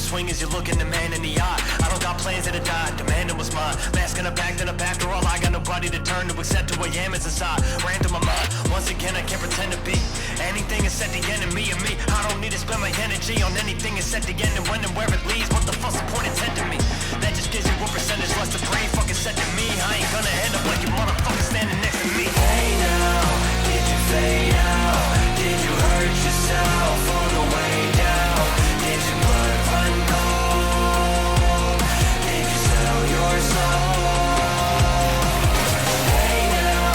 Swing as you look in the man in the eye. I don't got plans that have died, demanding what's mine. Mask in the back, then up after all. I got nobody to turn to accept who I am is inside. Ran through my mind, once again I can't pretend to be anything except the enemy of me. I don't need to spend my energy on anything except the end and when and where it leads. What the fuck's the point of to me? That just gives you what percentage less to breathe. Fucking said to me, I ain't gonna end up like you motherfuckers standing next to me. Hey now, did you fade out? Did you hurt yourself on the way down? Did your blood run cold? Did you sell your soul? Hey now,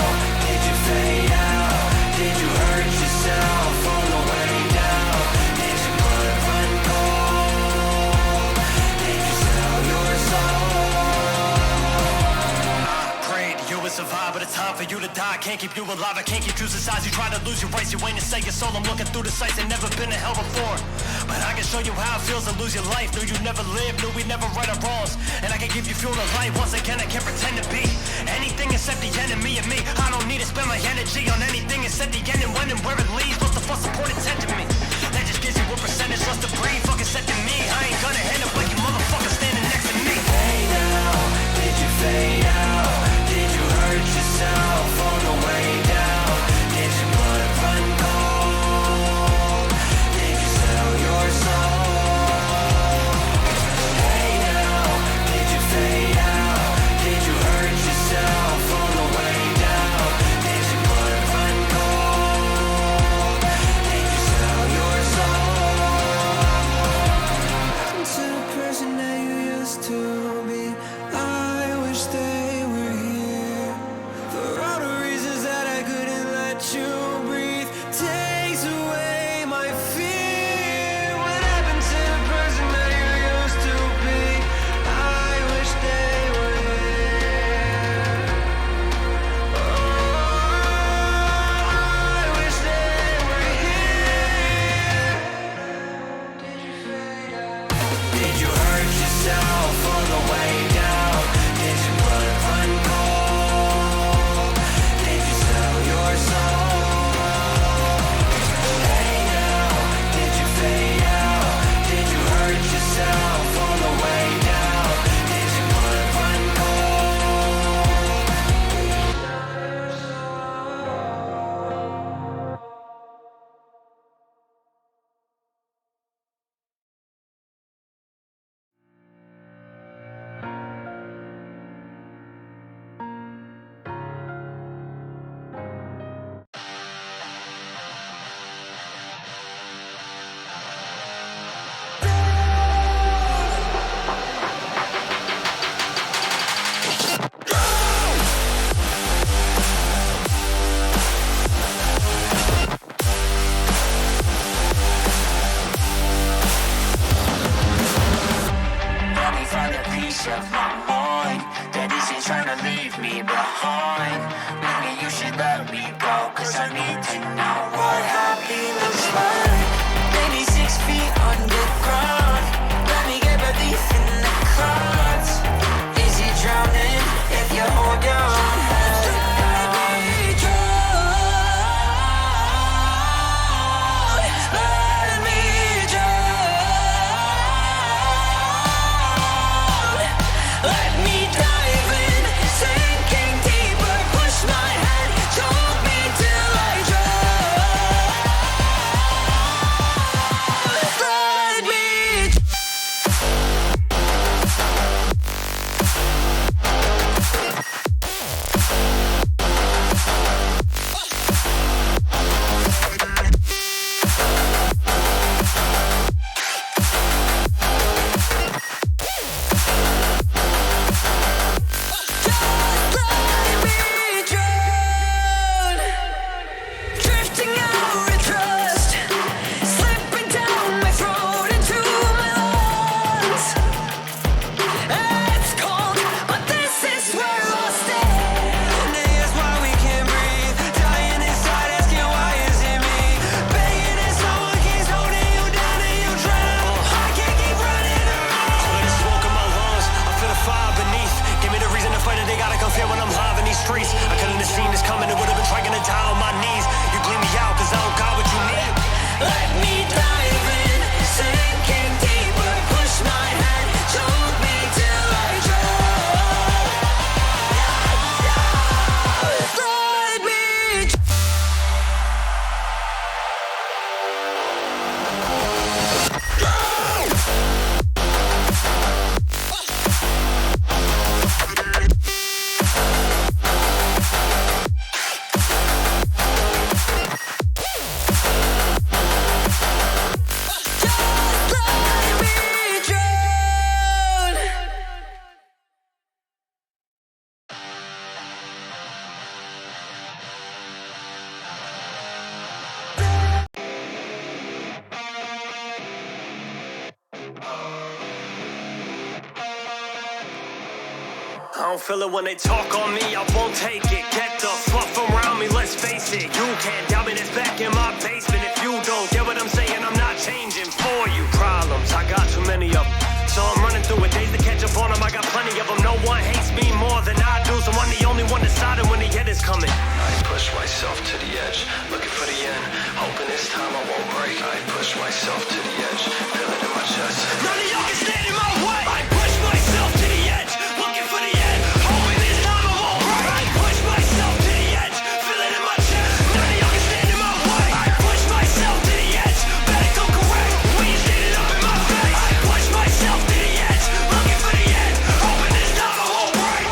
did you fade out? Did you hurt yourself on the way down? Did your blood run cold? Did you sell your soul? I prayed you would survive, but it's time for you to die. I can't keep you alive, I can't keep you size. You try to lose your rights, you ain't to save your soul. I'm looking through the sights, ain't never been to hell before, but I can show you how it feels to lose your life. Knew you never lived, knew we never right our wrongs, and I can give you fuel to light. Once again, I can't pretend to be anything except the enemy of me. I don't need to spend my energy on anything except the end and when and where it leads. What the fuck's the point of to me? That just gives you what percentage less to breathe. Fucking said to me, I ain't gonna end up like you motherfuckers standing next to me. Hey now, did you fade out? Did you hurt yourself on the way down? Did your blood run cold? Did you sell your soul? Hey now, did you fade out? Did you hurt yourself on the way down? Did your blood run cold? Did you sell your soul? To the person that you used to be, I wish they were here. For all the reasons that I couldn't let you breathe, takes away my fear. What happened to the person that you used to be? I wish they were here. Oh, I wish they were here. Did you fade out? Did you hurt yourself on the way down? Did your blood run cold? Did you sell your soul? Hey now, did you fade out? Did you hurt yourself on the way down? Did your blood run cold? Did you sell your soul? Let me find a piece of my mind that isn't trying to leave me behind. Maybe you should let me go, cause I need to know what happy looks like. Maybe 6 feet underground. Let me get relief in the clouds. Is he drowning if you hold your own head? Let me drown. Let me drown. Let me dive in, sinking deeper. Push my head, choke me till I drown. Let me dive in, sinking deeper, push my head, choke me till I drown. Let me I don't feel it when they talk on me, I won't take it. Get the fuck around me, let's face it. You can't doubt me, that's back in my basement. If you don't get what I'm saying, I'm not changing for you. Problems, I got too many of them, so I'm running through it. Days to catch up on them, I got plenty of them. No one hates me more than I do, so I'm the only one deciding when the end is coming. I push myself to the edge, looking for the end, hoping this time I won't break. I push myself to the edge, feel it in my chest. None of y'all can stand in my way. I push myself to the edge, looking for the end, hoping this time I won't break. I push myself to the edge, feel it in my chest. None of y'all can stand in my way. I push myself to the edge, better come correct when you stand it up in my face. I push myself to the edge, looking for the end, hoping this time I won't break.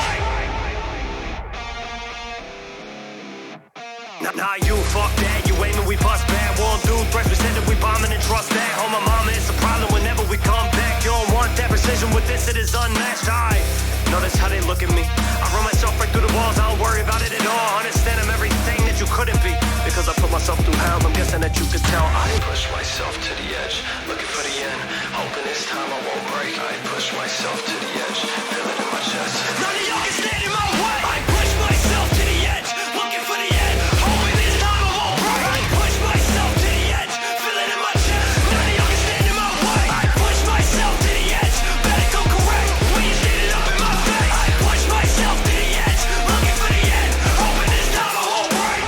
Nah, you fuck that, you aiming, we bust bad. Won't do threats, we said that we bombing and trust that. Oh, my mama, it's a problem whenever we come back. You don't want that precision with this, it is unmatched. I notice how they look at me. I run myself right through the walls, I don't worry about it at all. Understand I'm everything that you couldn't be, because I put myself through hell, I'm guessing that you could tell. I push myself to the edge, looking for the end, hoping this time I won't break. I push myself to the edge, feel it in my chest. None of y'all can stand in my way. I push myself to the edge, looking for the end, hoping this time I won't break. I push myself to the edge, feel it in my chest. None of y'all can stand in my way. I push myself to the edge, better come correct when you stand it up in my face. I push myself to the edge, looking for the end, hoping this time I won't break.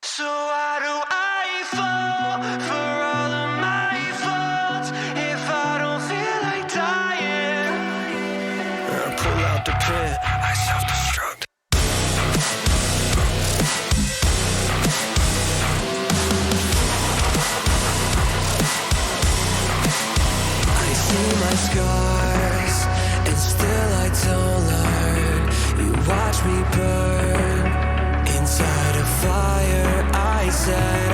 So why do I fall for all of my faults if I don't feel like dying? I pull out the pit, I self-destruct. I see my scars, and still I don't learn. You watch me burn inside a fire, I said